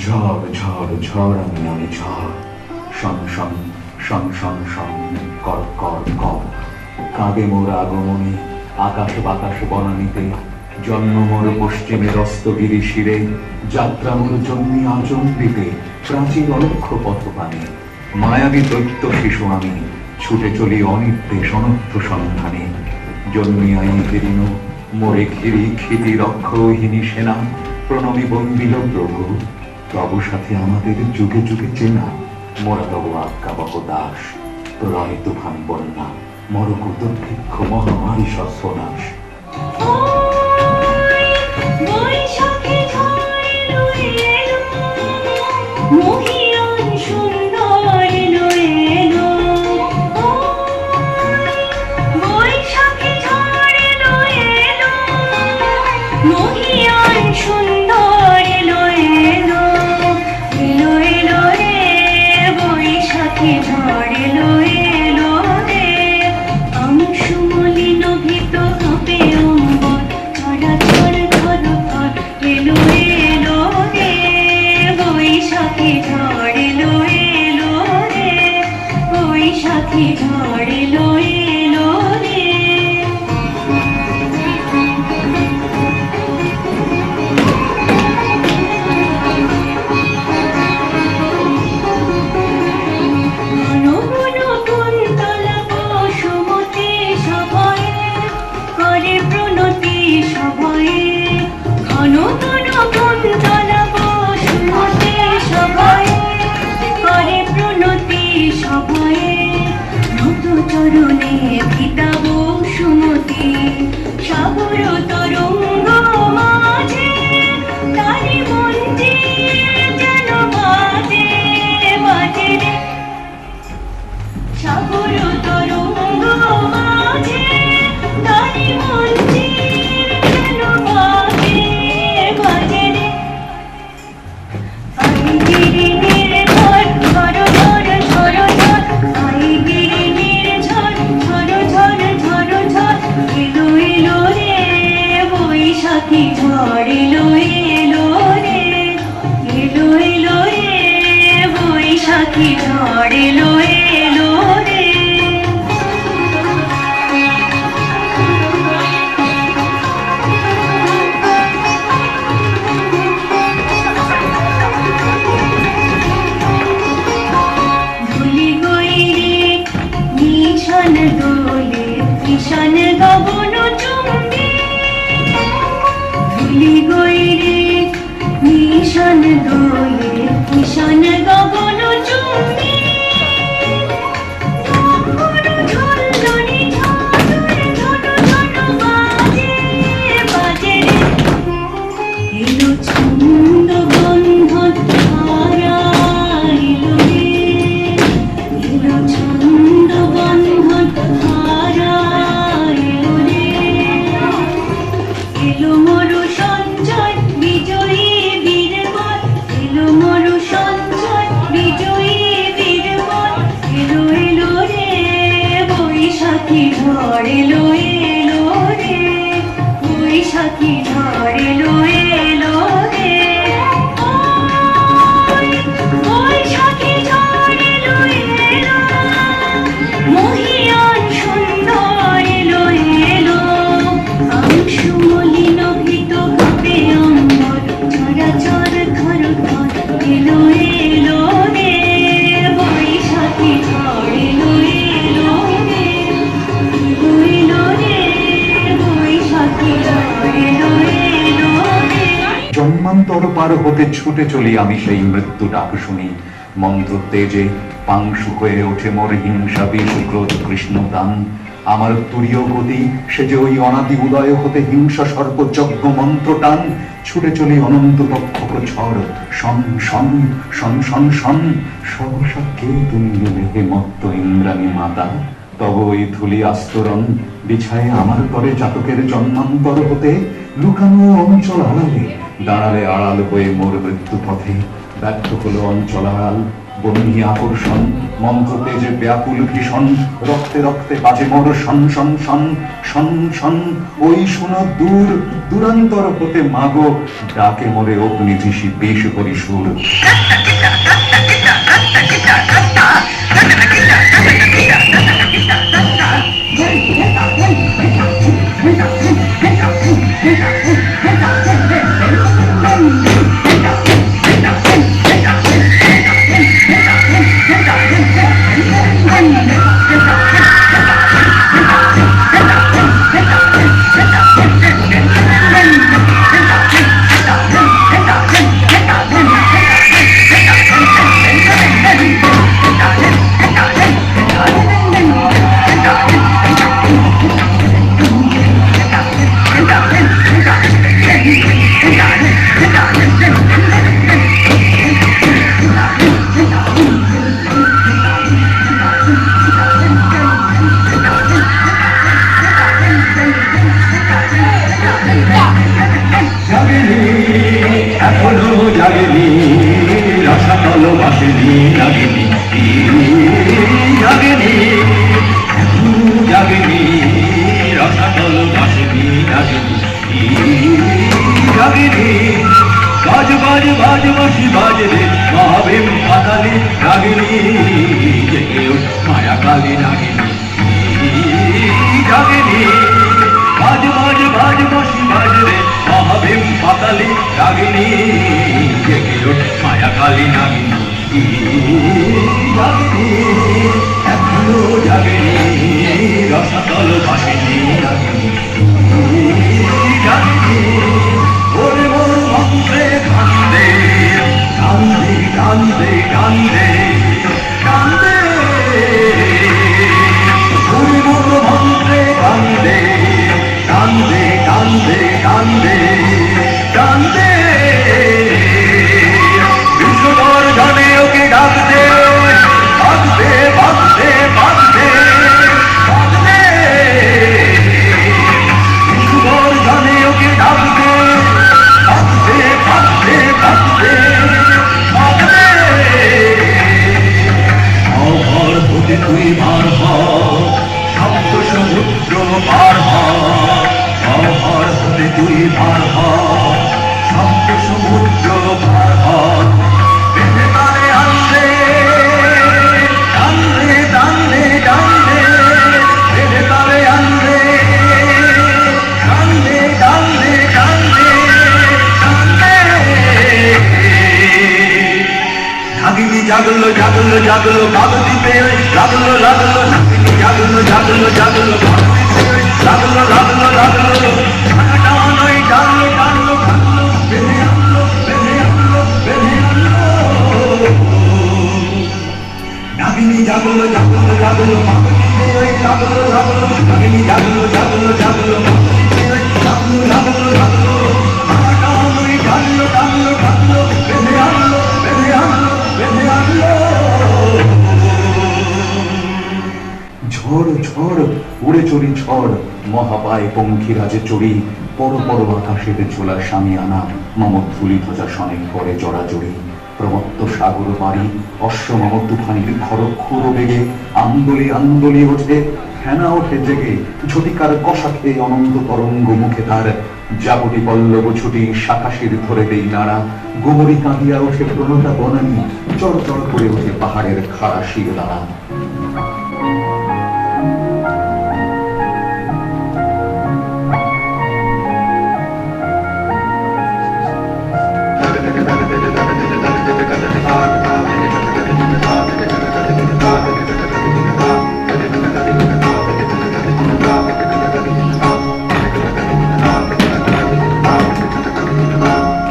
ঝড় ঝড় ঝড় আমি ঝড়, শন শন শন শন শন, কর কর কর। কাঁদে মোর আগমনে আকাশ বাতাস বনানীতে, জন্ম মোর পশ্চিমের অস্তগিরি শিরে, যাত্রা মোর জন্মি আচম্বিতে, প্রাচীর অলক্ষ পথপানে। মায়াবী দৈত্য শিশু আমি, ছুটে চলি অনির্দেশ অনর্থ সন্ধানে। জন্মিয়াই ফিরিন মোরে ঘিরি ক্ষিতি রক্ষহীনী সেনা, প্রণবী বন্দিল প্রভু, তব সাথে আমাদের যুগে যুগে চেনা। মোরা তব আজ্ঞাবহ দাস, প্রলয় তুফান বন্যা, মরক দুর্ভিক্ষ মহামারী সর্বনাশ। চরণে ভিতাব সুমতি, সাগর তরঙ্গ মাঝে তারি মঞ্জির যেন বাজে বাজে রে। সাগর তরঙ্গ মাঝে তারি মঞ্জির যেন বাজে বাজে রে। আই গিরি নির্ঝর ঝর ঝর ঝর ঝর, আই গিরি নির্ঝর ঝর ঝর ঝর ঝর, এলো এলো রে বৈশাখী ঝড়, এলো এলো রে, এলো এলো রে বৈশাখী ঝড়, এলো এলো রে। ধুলি গৈরে নিশান দোলে ঈশান গগন চুম্বি, ধুলি গৈরে নিশান দোলে ঈশান গগন চুম্বি। ঝলঝলি ঝাঁঝর ঝন ঝন বাজে বাজে রে। এলো ছন্দ বন্ধন হারা, এলো রে, এলো ছন্দ বন্ধন হারা, এলো রে। এলো মরু সঞ্জয় বিজয়ী বীরবল, এলো মরু সঞ্জয় বিজয়ী বীরবল, এলো এলো রে বৈশাখী ঝড়, এলো এলো রে বৈশাখী ঝড়, এলো এলো রে। বৈশাখী ঝড় এলো এলো, মহিয়ান সুন্দর এলো এলো, আংশু মলিন ভীত কাঁপে অম্বর, চরাচর থর থর, এলো এলো রে বৈশাখী ঝড়, এলো এলো রে, এলো এলো রে বৈশাখী ঝড়, এলো এলো রে। জন্মান্তর পার হতে ছুটে চলি আমি সেই মৃত্যু ডাক শুনি, মন্ত্র তেজে পাংশু হয়ে ওঠে মোর হিংসা বিষ ক্রোধ কৃষ্ণ প্রাণ। আমার তুরীয় গতি সে যে ওই অনাদি উদয় হতে হিংসা সর্প যজ্ঞ মন্ত্র টান। ছুটে চলি অনন্ত তক্ষক ঝড়, শন শন শন শন শন। সহসা কে তুমি এলে হে মত্ত ইন্দ্রাণী মাতা, তব ওই ধুলি আস্তরণ বিছায়ে আমার পরে জাতকের জন্মান্তর হতে। লুকানো অঞ্চল আড়ালে দাঁড়ালে আড়াল হয়ে মোর মৃত্যু পথে, ব্যর্থ হলো অঞ্চল আড়াল বন্যী আকর্ষণ মন্ত্র তেজে ব্যাকুল ভীষণ রক্তে রক্তে বাজে মোর শন শন শন শন শন ওই শোনো দূর দূরান্তর হতে মাগো ডাকে মোরে অগ্নি ঋষি বেশ করি সুর এখনো জাগেনি রসাতল বাসেনি জাগেনি জাগেনি এখনো জাগেনি রসাতল বাসেনি জাগেনি জাগেনি বাজ বাজ বাজ বাসি বাজরে মহাবেম পাতালি রাগিনী জেগে ওঠ মায়া কালী রাগিনী জাগেনি বাজ বাজ বাজ বাসি বাজরে মহাবেম পাতালি রাগিনী জেগে ওঠ মায়া কালী নাগিনী জাগিনী এখনো জাগেনি রসাতল বাসিনী রাগিনী জাগিনী ওরে মোর মন্ত্রে কান্দে কান্দে কান্দে কান্দে কান্দে ওরে মোর মন্ত্রে কান্দে কান্দে কান্দে কান্দে কান্দে বিশ্বধর জানে ওকে ডাকতে বাঁধতে বাঁধতে বাঁধতে বাঁধতে বিশ্বধর জানে ওকে ডাকতে বাঁধতে বাঁধতে বাঁধতে বাঁধতে অঘর হতে তুই বার হ সপ্ত সমুদ্র পার হ অঘর হতে তুই পার হ সপ্ত সমুদ্র পার হ বেঁধে তারে আনলে টানলে টানলে টানলে বেঁধে তারে আনলে টানলে টানলে টানলে টানলে নাগিনী জাগলো জাগলো জাগলো কাগদিতে লাগলো লাগলো নাগিনী জাগলো জাগলো জাগলো কাগদিতে লাগলো লাগলো লাগলো টানাটানই টানলো টানলো টানলো বেঁধে আনলো বেঁধে আনলো বেঁধে আনলো নাগিনী জাগলো জাগলো জাগলো কাগদিতে লাগলো লাগলো নাগিনী জাগলো জাগলো জাগলো কাগদিতে লাগলো লাগলো লাগলো টানাটানই টানলো টানলো টানলো বেঁধে আনলো বেঁধে আনলো বেঁধে আনলো ঝড় ঝড় উড়ে চড়ি ঝড় মহাপায় পঙ্খিরাজে চড়ি পর পর আকাশের ঝোলা স্বামী আনা মম ধুলি ধ্বজা সনে করে জড়াজড়ি প্রমত্ত সাগর বাড়ি অশ্ব মম তুফানির খরক্ষুর বেগে আন্দোলি আন্দোলি ওঠে ফেনা ওঠে জেগে ঝটিকার কষা খেয়ে অনন্ত তরঙ্গ মুখে তার জাগটি পল্লব ছুটি শাখাশির ধরে দেই নাড়া গোমরি কাঁদিয়া ওঠে প্রণতা বনানী চড় চড় করে ওঠে পাহাড়ের খাড়া শির দাঁড়া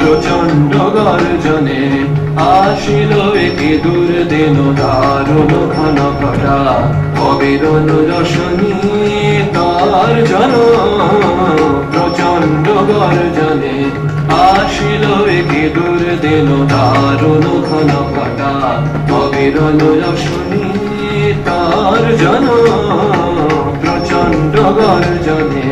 প্রচন্ড গর্জনে আসিল একে দুর্দিন দারুণ ঘন ঘটা অবিরল রশনি তার জন প্রচন্ড গর্জনে আসিল একে দুর্দিন দারুণ ঘন ঘটা অবিরল রশনি তার জন প্রচন্ড গর্জনে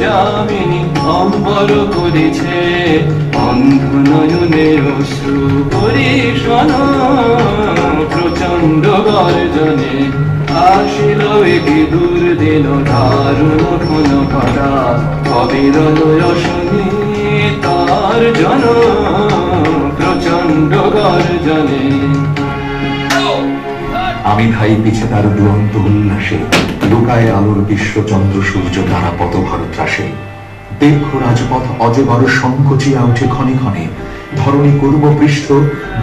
যামিনী অম্বর করেছে অন্ধ নয়নে অশ্রু পরিশন প্রচণ্ড গর্জনে আসিল একে দুর্দিন দারুণ ঘন করা অবিরল রসনে তার জন প্রচণ্ড গর্জনে। আমি ধাই পিছে তার দুরন্ত উল্লাসে, লুকায় আলোর বিশ্ব চন্দ্র সূর্য তারা পথভর ত্রাসে। দীর্ঘ রাজপথ অজগর সংকোচিয়া ওঠে ক্ষণে ক্ষণে, ধরণী কুর্ম পৃষ্ঠ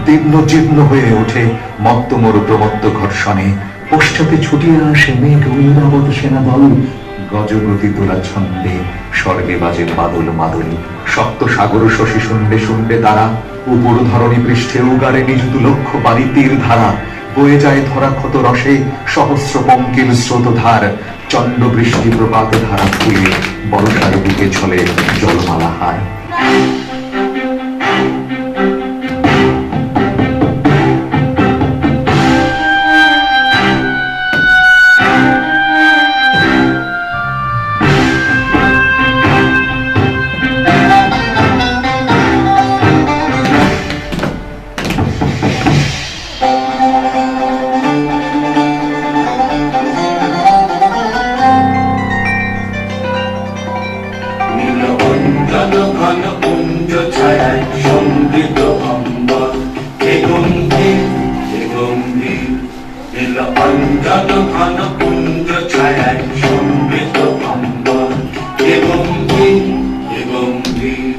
দীর্ণ জীর্ণ হয়ে ওঠে মত্তমোর প্রমত্ত ঘর্ষণে। পশ্চাতে ছুটিয়া আসে মেঘ ঐরাবত সেনাদল, গজগতি তোলা ছন্দে স্বর্গে বাজে বাদল মাদল। সপ্ত সাগর শশী শুনবে শুনবে তারা, উপর ধরণী পৃষ্ঠে উগারে নিযুত লক্ষ বাড়ি তীর ধারা। বয়ে যায় ধরা ক্ষত রসে সহস্র পঙ্কিল স্রোতধার, চন্ড বৃষ্টি প্রপাত ধারা ফুলে বর্ষার বুকে ছলে জলমালা হার। ঘন কুঞ্জ ছায়ায় সমৃদ্ধ অম্বর হে গম্ভীর হে গম্ভীর। নীল অঞ্জন ঘন কুঞ্জ ছায়ায় সমৃদ্ধ অম্বর হে গম্ভীর হে গম্ভীর।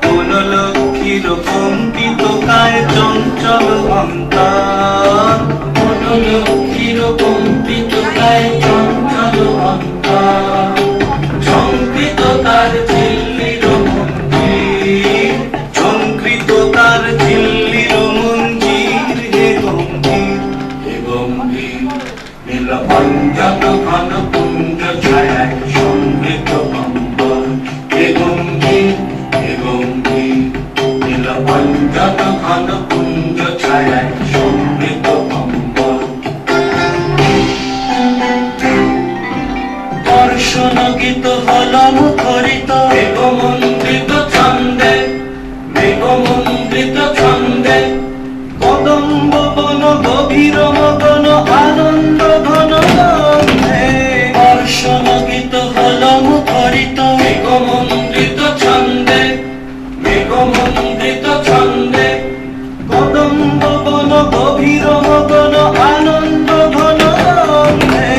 কোন লক্ষ্মীর কম্পিত কায় চঞ্চল অন্তর, কোন লক্ষ্মীর কম্পিত কায় চঞ্চল অন্তর। ঝঙ্কৃত তার ঝিল্লির মঞ্জির, ঝঙ্কৃত তার ঝিল্লির মঞ্জির হে গম্ভীর হে গম্ভীর। নীল অঞ্জন ঘন কুঞ্জ ছায়ায় সমৃদ্ধ অম্বর হে গম্ভীর হে গম্ভীর। নীল অঞ্জন ঘন কুঞ্জ ছায়ায় সমৃদ্ধ অম্বর। দর্শন গীত হল মুখরিত মেঘমন্ডিত ছন্দে, মেঘমন্ডিত ছন্দে। কদম্ব বন গভীর মগন আনন্দ ঘন গন্ধে। দর্শন গীত হল মুখরিত মেঘমন্ডিত ছন্দে, মেঘমন্ডিত ছন্দে। কদম্ব বন গভীর মগন আনন্দ ঘন গন্ধে।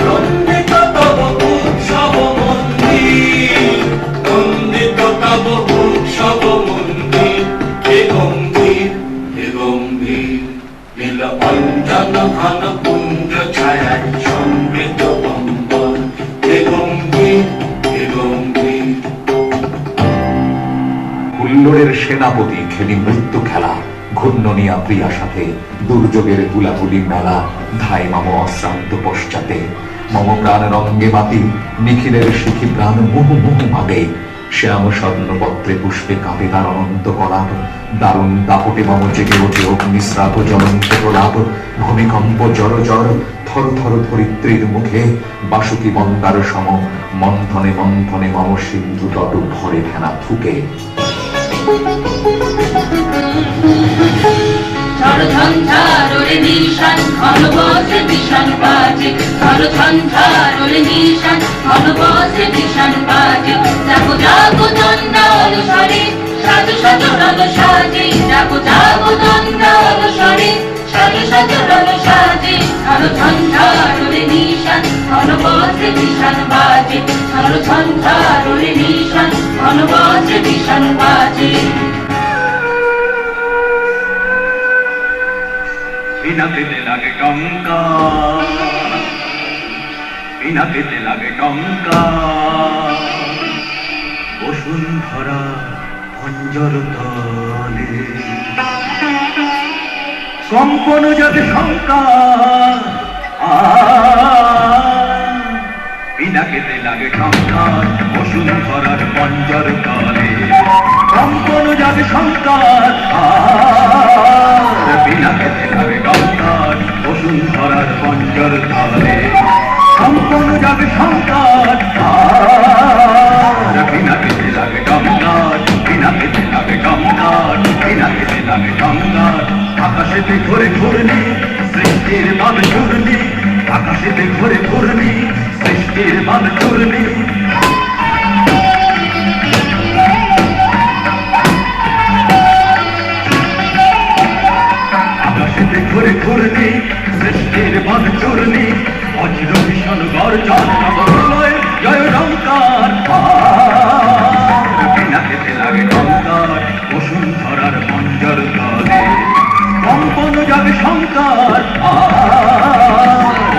নন্দিত তব উৎসব মন্দির, নন্দিত তব উৎসব মন্দির হে গম্ভীর হে গম্ভীর। নীল অঞ্জন ঘন কুঞ্জ ছায়ায় সমৃদ্ধ অম্বর হে গম্ভীর হে গম্ভীর। হুল্লোড়ের সেনাপতি খেলি মৃত্যু খেলা, ঘূর্ণনিয়া প্রিয়া সাথে দুর্যোগের গুলাগুলি মেলা। ধাই মাম অশ্রান্ত পশ্চাতে, মম প্রাণ রঙ্গে মাতি নিখিলের শিখি প্রাণ মুহু মুহু ভাবে। শ্যাম স্বর্ণপত্রে পুষ্পে কাঁপে তার অনন্ত কলাপ, দারুণ দাপটে মম জেগে ওঠে অগ্নিস্রাব জ্বলন্ত প্রলাপ। ভূমিকম্প জর জর থর থর ধরিত্রীর মুখে, বাসুকি মন্দার সম মন্থনে মন্থনে মম সিন্ধু তট ভরে ফেনা থুকে। ঝড়ঝঞ্ঝার ওরে নিশান ঘন বসে ভীষণ বাজে, ঝড়ঝঞ্ঝার ওরে নিশান ঘন বসে ভীষণ বাজে। জাগো জাগো চন্দ্রা অলসরে সাজো সাজো রল সাজে, জাগো জাগো চন্দ্রা অলসরে সাজো সাজো রল সাজে। ঝড়ঝঞ্ঝার ওরে নিশান ঘন বসে ভীষণ বাজে, ঝড়ঝঞ্ঝার ওরে নিশান ঘন বসে ভীষণ বাজে। পিনাকেতে লাগে টঙ্কা, পিনাকেতে লাগে টঙ্কা। বসুন্ধরা অঞ্জর তলে কম্পন যাতে শঙ্কা। পিনাকেতে লাগে টঙ্কা, বসুন্ধরার পঞ্জর তলে কম্পন যাতে শঙ্কার। পিনাকেতে লাগে টঙ্কার, বসুন্ধরার পঞ্জর তলে কম্পন যাবে শঙ্কার। বিনা খেতে লাগে টঙ্কার আকাশেতে ঘোরে ঘূর্ণি সৃষ্টির বাদ ঘূর্ণি আকাশেতে ঘোরে ঘূর্ণি সৃষ্টির বাদ ঘূর্ণি আকাশেতে ঘোরে ঘূর্ণি সৃষ্টির বাদ ঘূর্ণি বজ্র ভীষণ গর্জন নবপ্রলয় জয় টঙ্কার বিনা খেতে লাগে টঙ্কার বসুন্ধরার মঞ্জর তলে কম্পন যাবে শঙ্কর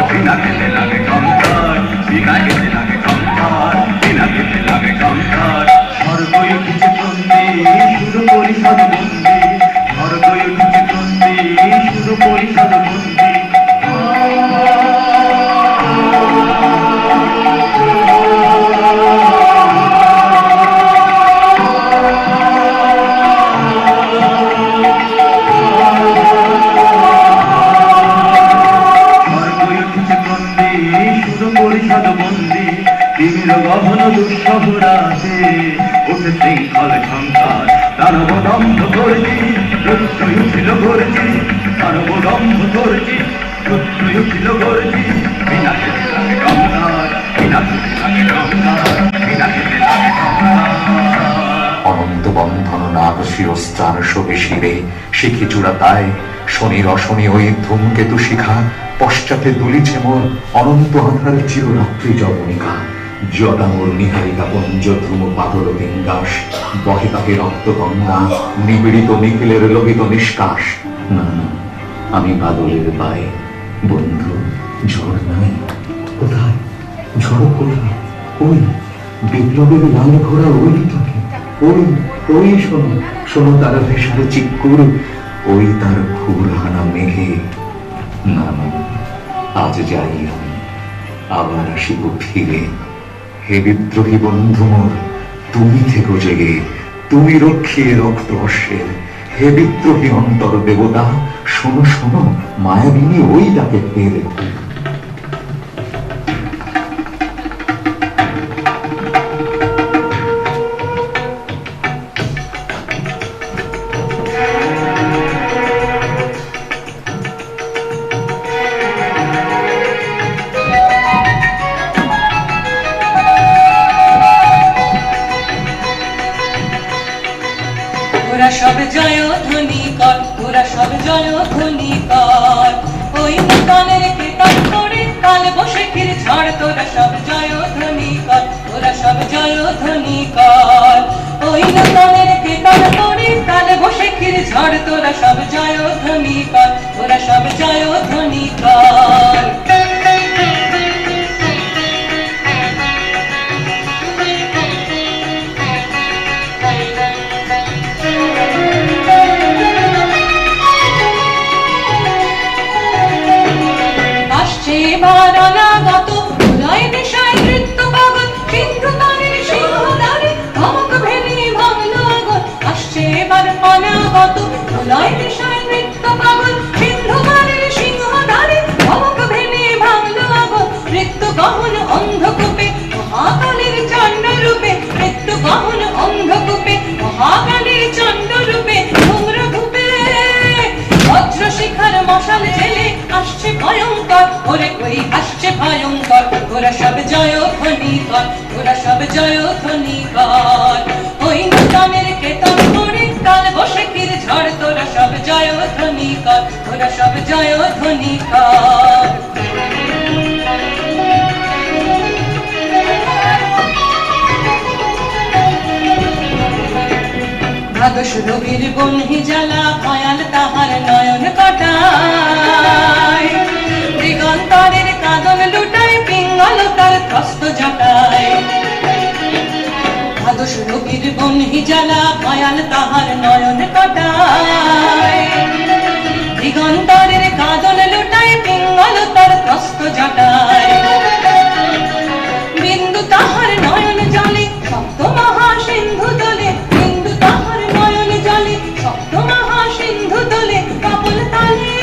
বিনা খেতে লাগে টঙ্কার বিনা খেতে লাগে টঙ্কার বিনা খেতে লাগে টঙ্কার স্বর্গই উঠেছে তন্দি শুধু পরিষদ বন্দি স্বর্গই উঠেছে তন্দি শুধু পরিষদ বন্দি গহন দুঃসহরাতে উঠে শৃঙ্খল ঝঙ্কার দানবদম্ভ করছি রুদ্রই ছিল করছি দানবদম্ভ করছি রুদ্রই ছিল করছি বিনা খেতে লাগে টঙ্কার বিনা খেতে লাগে টঙ্কার বিনা খেতে লাগে টঙ্কার অনন্ত বন্ধন নাগ শিরস্ত্রাণ শোভে শিরে শিখি চূড়া তাই শনি রশনি ওই ধূমকেতু শিখা পশ্চাতে দুলিছে মোর অনন্ত আধার চিররাত্রি জবনিকা জটামোর নিহারিকা পঞ্জ ধ্রুম পাতল বিঙ্গাস বহে তাকে রক্ত গঙ্গা নিবিড়িত নিখিলের লোহিত নিষ্কাশ না না আমি বাদলের পায়ে বন্ধু ঝড় নাই কোথায় ঝড় কোথায় ওই বিপ্লবের লাল ঘোড়া ওই তাকে ওই ওই শোনো শোনো তারা ভেসারে চিক্কুর ওই তার ঘুর হানা মেঘে না না আজ যাই আমি আবার আসিব ফিরে হে বিদ্রোহী বন্ধু মোর তুমি থেকো জেগে তুমি রক্ষিয়ে রক্ত অশ্বের হে বিদ্রোহী অন্তর দেবতা শোনো শোনো মায়াবিনী ওই ডাকে ফেরে সব জয় ধ্বনি কর ওরা সব জয় ধ্বনি কর ওই নূতনের কীর্তন করে কাল বৈশাখীর ঝড় তোরা সব জয় ধ্বনি কর ওরা সব জয় ধ্বনি কর ওই নূতনের কীর্তন করে কাল বৈশাখীর ঝড় তোরা সব জয় ধ্বনি কর ওরা সব জয় ধ্বনি কর এবার অনাগত উদয় দিশায় নৃত্য পাগল সিন্ধু তানের সিংহদ্বারে ধমক ভেঙে ভাঙল আগুন আসছে এবার অনাগত উদয় দিশায় নৃত্য পাগল সিন্ধু তানের সিংহদ্বারে ধমক ভেঙে ভাঙল আগুন নৃত্য গহন অন্ধকূপে মহাকালের চণ্ড রূপে নৃত্য গহন অন্ধকূপে মহাকালের চণ্ড রূপে ধূম্র ধূপে বজ্র শিখার মশাল জেলে আসছে ভয়ঙ্কর ওরে ওই আসছে ভয়ঙ্কর ওরা সব জয় ধ্বনি কর ওরা সব জয় ধ্বনি কর ওই নূতনের কেতন করে কাল বৈশাখীর ঝড় তোরা সব জয় ধ্বনি কর ওরা সব জয় ধ্বনি কর দ্বাদশ রবির বন্হি জ্বালা ভয়াল তাহার নয়ন কাটায় দিগন্তরের কাঁদন লুটায় পিঙ্গল তার ত্রস্ত জটায় দ্বাদশ রবির বন্হি জ্বালা ভয়াল তাহার নয়ন কাটায় দিগন্তরের কাঁদন লুটায় পিঙ্গল তার ত্রস্ত জটায় বিন্দু তাহার নয়ন জলে সপ্ত মহাসিন্ধু দলে বিন্দু তাহার নয়ন জলে সপ্ত মহাসিন্ধু দলে কাবুল তালে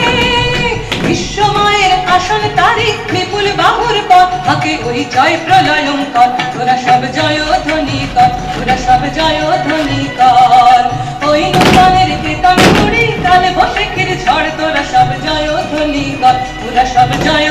বিশ্বময়ের আসন তারে বিপুল বাহুর পথ হাকে ওই জয় প্রলয়ঙ্কর তোরা সব জয় ধ্বনি কর তোরা সব জয় ধ্বনি কর ওই নূতনের ঝড় তোরা সব জয় ধ্বনি কর, তোরা সব জয়